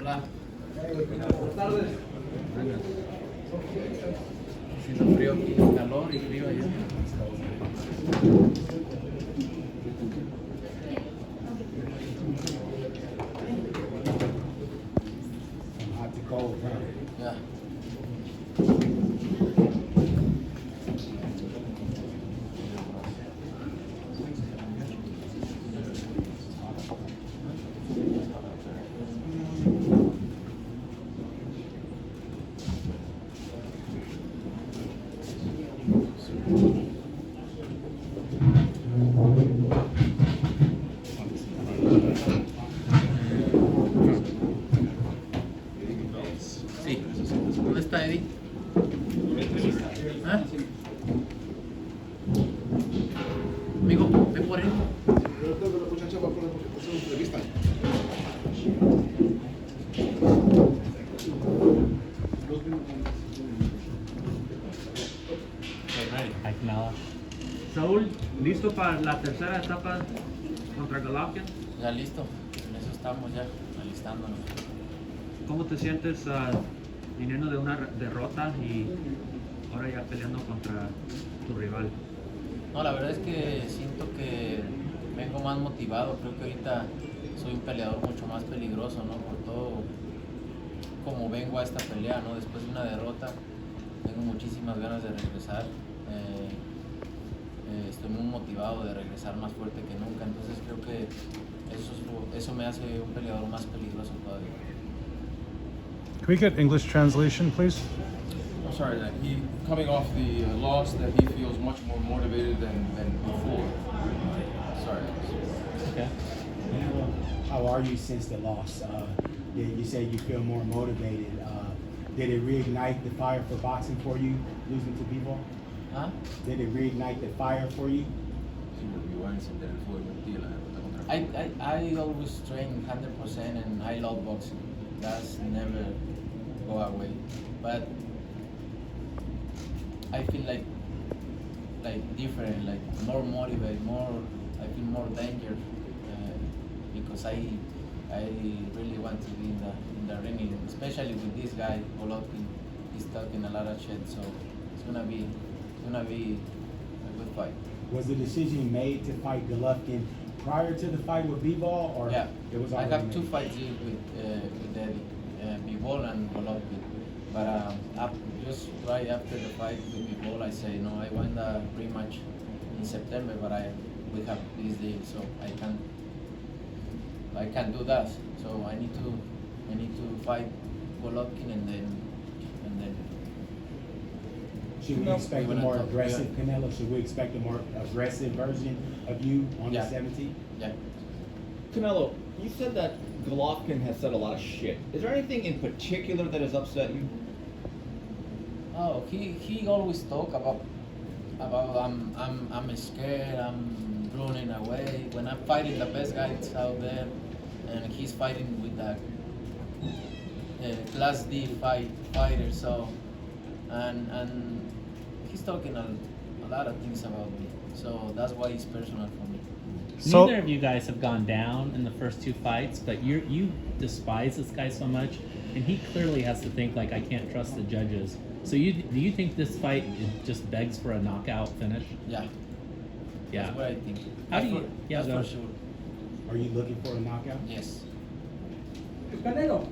Hola. Buenas tardes. Haciendo frío aquí, calor y frío allá. Hot to cold, huh? Ya. Sí. ¿Dónde está Eddie? ¿Ah? Amigo, ve por él. Yo creo que la muchacha va a poner porque hacer una entrevista. Hi, Canelo. Saúl, ¿listo para la tercera etapa contra Golovkin? Ya listo. En eso estamos ya, alistándonos. ¿Cómo te sientes viniendo de una derrota y ahora ya peleando contra tu rival? No, la verdad es que siento que vengo más motivado. Creo que ahorita soy un peleador mucho más peligroso, ¿no? Por todo como vengo a esta pelea, ¿no? Después de una derrota, tengo muchísimas ganas de regresar. Estoy muy motivado de regresar más fuerte que nunca. Entonces creo que eso me hace un peleador más peligroso todavía. Can we get English translation, please? I'm sorry that he coming off the loss that he feels much more motivated than before. Sorry. Okay. How are you since the loss? You said you feel more motivated. Did it reignite the fire for boxing for you, losing to Bivol? ¿Ah? Did it reignite the fire for you? Sí, porque iba a encender el fuego en ti la derrota contra I always train 100% and I love boxing. That's never go away. But I feel like different, like more motivated, I feel more danger because I really want to be in the ring, especially with this guy Golovkin. He's talking a lot of shit, so it's gonna be a good fight. Was the decision made to fight Golovkin prior to the fight with Bivol, or Yeah, it was I already have made? two fights with Eddie, Bivol and Golovkin. But just right after the fight with Bivol, I say no. I want a rematch in September, but we have this deal, so I can't do that. So I need to fight Golovkin and then. Should we expect a We're gonna more talk, aggressive Canelo? Should we expect a more aggressive version of you on Yeah. the 17th? Yeah. Canelo, you said that Golovkin has said a lot of shit. Is there anything in particular that has upset you? Oh, he always talk about I'm scared, I'm running away. When I'm fighting the best guys out there, and he's fighting with that Class D fighter, so and he's talking a lot of things about me. So that's why it's personal for me. So- Neither of you guys have gone down in the first two fights, but you despise this guy so much, and he clearly has to think like I can't trust the judges. So do you think this fight just begs for a knockout finish? Yeah. Yeah. That's what I think. How do That's you- for, yeah, that's go. for sure. Are you looking for a knockout? Yes. Canelo,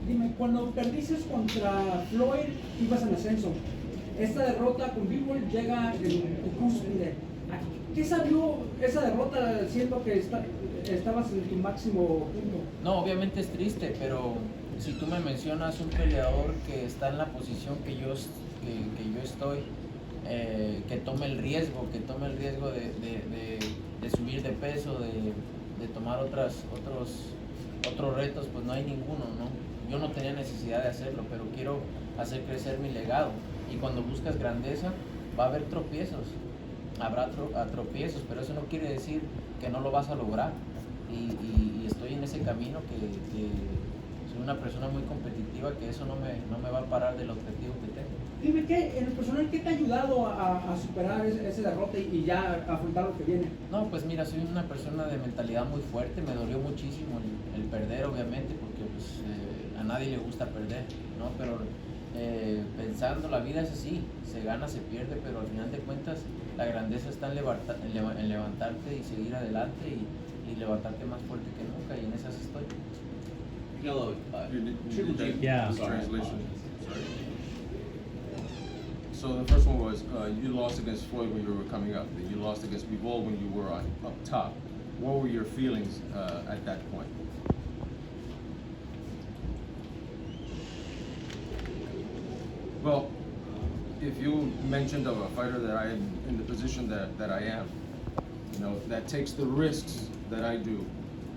dime, cuando perdiste contra Floyd, ibas en ascenso. Esta derrota con Bivol llega en tu cúspide. ¿Qué salió esa derrota siendo que estabas en tu máximo punto? No, obviamente es triste, pero si tú me mencionas un peleador que está en la posición que yo estoy, que tome el riesgo de subir de peso, de tomar otros retos, pues no hay ninguno, ¿no? Yo no tenía necesidad de hacerlo, pero quiero hacer crecer mi legado. Y cuando buscas grandeza, va a haber tropiezos. Habrá tropiezos, pero eso no quiere decir que no lo vas a lograr. Y estoy en ese camino que soy una persona muy competitiva, que eso no me va a parar del objetivo que tengo. Dime, en el personal, ¿qué te ha ayudado a superar ese derrota y ya afrontar lo que viene? No, pues mira, soy una persona de mentalidad muy fuerte, me dolió muchísimo el perder, obviamente, porque pues, a nadie le gusta perder, ¿no? Pero pensando, la vida es así, se gana, se pierde, pero al final de cuentas la grandeza está en levantarte y seguir adelante y levantarte más fuerte que nunca, y en esas estoy. Canelo, Triple G. Yeah. Translation. Sorry. So the first one was you lost against Floyd when you were coming up. You lost against Bivol when you were up top. What were your feelings at that point? Well, if you mentioned of a fighter that I am in the position that I am, you know, that takes the risks that I do,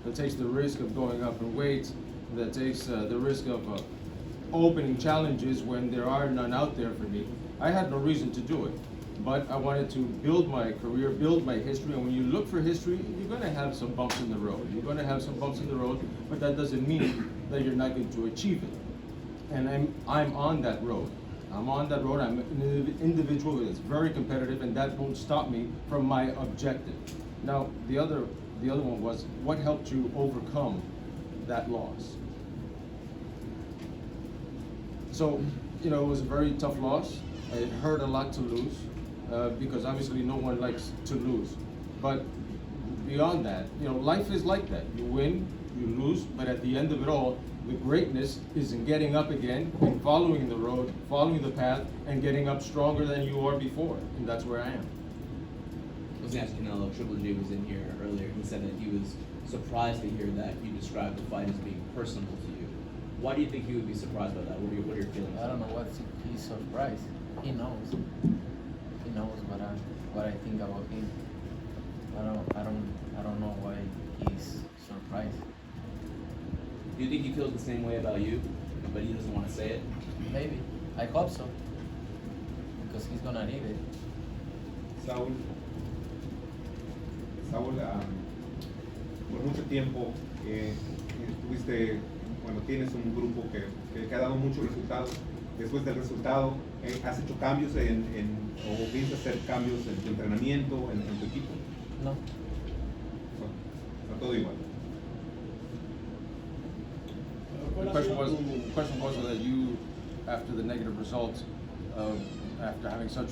that takes the risk of going up in weight, that takes the risk of opening challenges when there are none out there for me. I had no reason to do it, but I wanted to build my career, build my history, and when you look for history, you're going to have some bumps in the road. You're going to have some bumps in the road, but that doesn't mean that you're not going to achieve it. And I'm on that road. I'm on that road. I'm an individual that's very competitive, and that won't stop me from my objective. Now, the other one was, what helped you overcome that loss? So, you know, it was a very tough loss. It hurt a lot to lose, because obviously no one likes to lose. But beyond that, you know, life is like that. You win, you lose, but at the end of it all, the greatness is in getting up again and following the road, following the path, and getting up stronger than you were before. And that's where I am. I was going to ask Canelo, Triple G was in here earlier. He said that he was surprised to hear that you described the fight as being personal to you. Why do you think he would be surprised by that? What are your feelings? I don't know what he's surprised. He knows. He knows what I think about him. I don't know why he's surprised. Do you think he feels the same way about you, but he doesn't want to say it? Maybe. I hope so. Because he's gonna need it. Saúl, por mucho tiempo tienes un grupo que ha dado muchos resultados. Después del resultado, ¿has hecho cambios o piensas hacer cambios en tu entrenamiento, en tu equipo? No. Está todo igual. The question was that you, after the negative results, after having such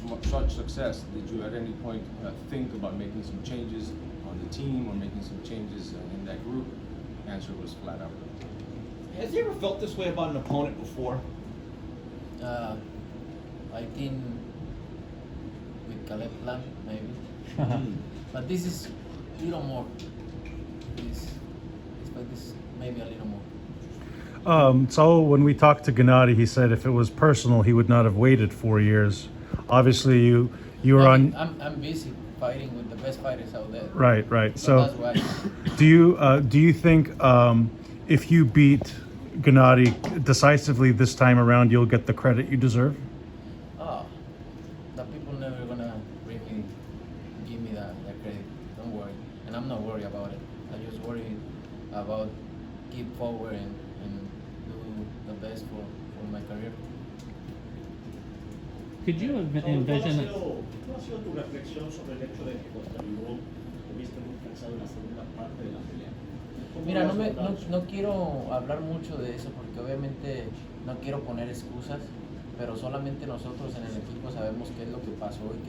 success, did you at any point think about making some changes on the team or making some changes in that group? The answer was flat out. Has he ever felt this way about an opponent before? I think with Caleb Plant, maybe. But this is a little more. This maybe a little more. So when we talked to Gennadiy, he said if it was personal, he would not have waited 4 years. Obviously, you were on. I'm busy fighting with the best fighters out there. Right. So that's why. do you think if you beat Gennadiy decisively this time around, you'll get the credit you deserve? Oh, the people never gonna really give me that credit. Don't worry, and I'm not worried about it. I just worry about keep forward and do the best for my career. Could you envision? ¿Cuál ha sido tu reflexión sobre el hecho de que contra Bivol te viste muy cansado en la segunda parte de la pelea? Mira, no quiero hablar mucho de eso porque obviamente no quiero poner excusas, pero solamente nosotros en el equipo sabemos qué es lo que pasó y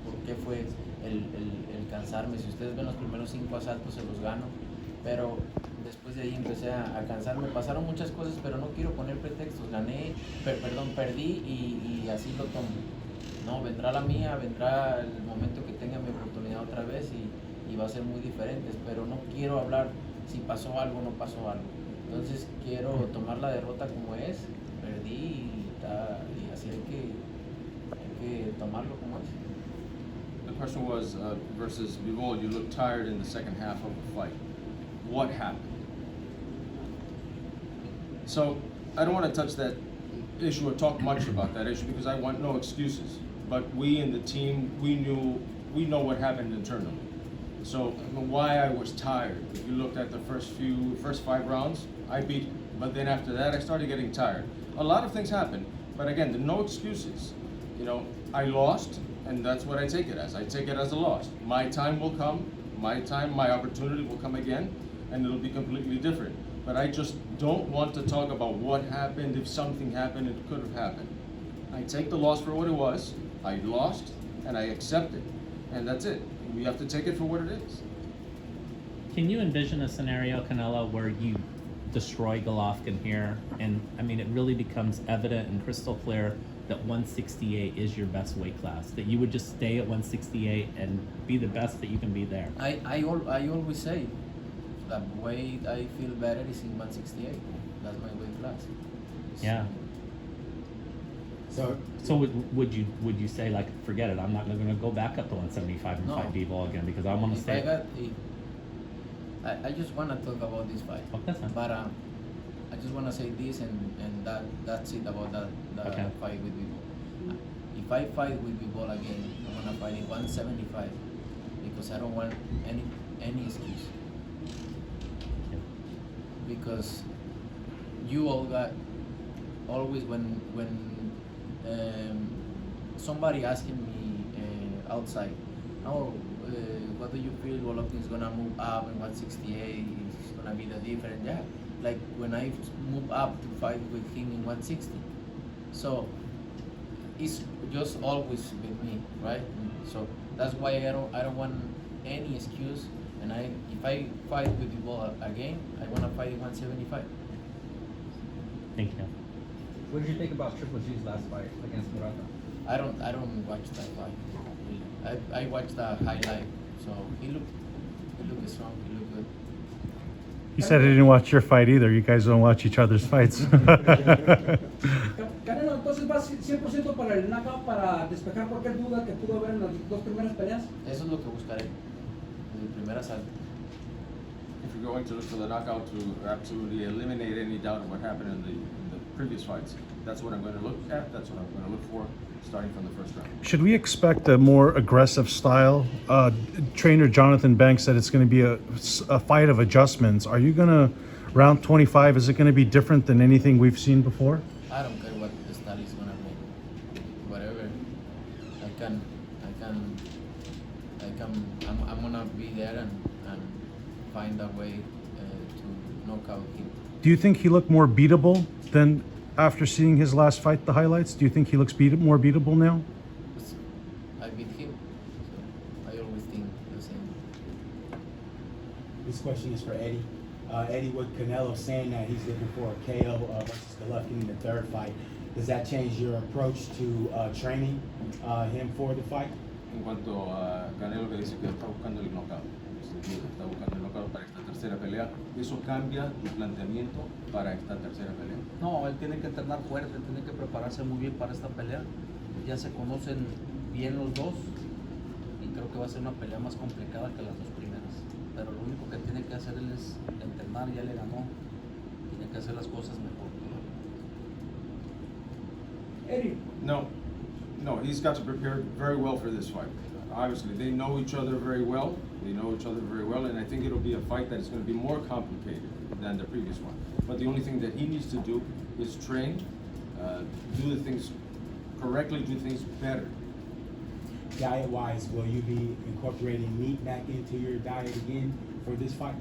por qué fue el cansarme. Si ustedes ven los primeros 5 asaltos se los gano, pero después de ahí empecé a cansarme. Pasaron muchas cosas, pero no quiero poner pretextos. Perdí y así lo tomo. No, vendrá la mía, vendrá el momento que tenga mi oportunidad otra vez y va a ser muy diferente, pero no quiero hablar si pasó algo o no pasó algo. Entonces quiero tomar la derrota como es, perdí y así hay que tomarlo como es. The question was, versus Bivol, you looked tired in the second half of the fight. What happened? So, I don't want to touch that issue or talk much about that issue because I want no excuses. But we in the team, we know what happened internally. So why I was tired. If you looked at the first 5 rounds, I beat, but then after that I started getting tired. A lot of things happened, But again, no excuses. You know, I lost, and that's what I take it as. I take it as a loss. My time will come, my opportunity will come again, and it'll be completely different. But I just don't want to talk about what happened, if something happened, it could have happened. I take the loss for what it was. I lost, and I accept it. And that's it. We have to take it for what it is. Can you envision a scenario, Canelo, where you destroy Golovkin here, and I mean, it really becomes evident and crystal clear that 168 is your best weight class, that you would just stay at 168 and be the best that you can be there? I always say the way I feel better is in 168. That's my weight class. Yeah. So would you say, like, forget it, I'm not going to go back up to 175 and fight Bivol again because I want to stay? I just want to talk about this fight. Okay, but I just want to say this, and that's it about that fight with Bivol. If I fight with Bivol again, I'm gonna fight in 175 because I don't want any excuse. Because you all got always when somebody asking me outside, what do you feel Golovkin is gonna move up in 168? It's gonna be the different, yeah. Like when I move up to fight with him in 160. So it's just always with me, right? So that's why I don't want any excuse. And if I fight with the ball again, I wanna fight in 175. Thank you. What did you think about Triple G's last fight against Murata? I don't watch that fight. I watched the highlight. So he looked strong. He looked good. He said he didn't watch your fight either. You guys don't watch each other's fights. Canelo, entonces vas 100% para el knockout para despejar cualquier duda que pudo haber en las dos primeras peleas. Eso es lo que buscaré. El primer asalto. If you're going to look for the knockout to absolutely eliminate any doubt of what happened in the previous fights, that's what I'm going to look at. That's what I'm going to look for, starting from the first round. Should we expect a more aggressive style? Trainer Jonathan Banks said it's going to be a fight of adjustments. Are you going to, round 25, is it going to be different than anything we've seen before? I don't care what the style is going to be. Whatever. I'm going to be there and find a way to knock out him. Do you think he looked more beatable than after seeing his last fight, the highlights? Do you think he looks more beatable now? I beat him, so I always think the same. This question is for Eddie. Eddie, with Canelo saying that he's looking for a KO versus Golovkin in the third fight, does that change your approach to training him for the fight? En cuanto a Canelo que dice que está buscando el knockout, está buscando el knockout para esta tercera pelea, ¿eso cambia tu planteamiento para esta tercera pelea? No, él tiene que entrenar fuerte, tiene que prepararse muy bien para esta pelea. Ya se conocen bien los dos y creo que va a ser una pelea más complicada que las dos primeras. Pero lo único que tiene que hacer él es entrenar, ya le ganó, tiene que hacer las cosas mejor. Eddie. No, he's got to prepare very well for this fight. Obviously, they know each other very well. And I think it'll be a fight that is going to be more complicated than the previous one. But the only thing that he needs to do is train, do the things correctly, do things better. Diet-wise, will you be incorporating meat back into your diet again for this fight?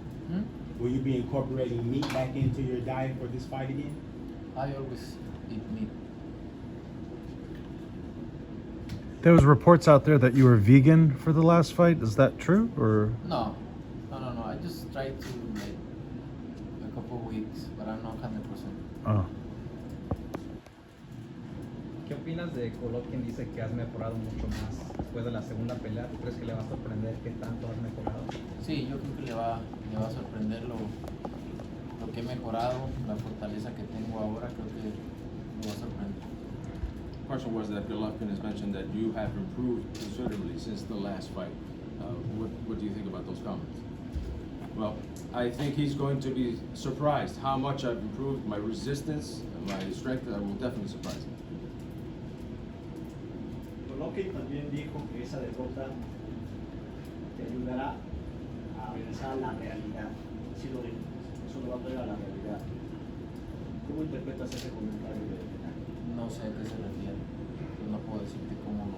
Will you be incorporating meat back into your diet for this fight again? I always eat meat. There was reports out there that you were vegan for the last fight. Is that true, or? No. I just tried to like a couple of weeks, but I'm not 100%. Oh. ¿Qué opinas de Golovkin? Dice que has mejorado mucho más después de la segunda pelea. ¿Tú crees que le va a sorprender qué tanto has mejorado? Sí, yo creo que le va a sorprender lo que he mejorado, la fortaleza que tengo ahora, creo que lo va a sorprender. The question was that Golovkin has mentioned that you have improved considerably since the last fight. What do you think about those comments? Well, I think he's going to be surprised how much I've improved, my resistance, and my strength. I will definitely surprise him. Golovkin también dijo que esa derrota te ayudará a regresar a la realidad. Así lo dijo. Eso lo va a traer a la realidad. ¿Cómo interpretas ese comentario de Canelo? No sé a qué se refiere. No puedo decirte cómo lo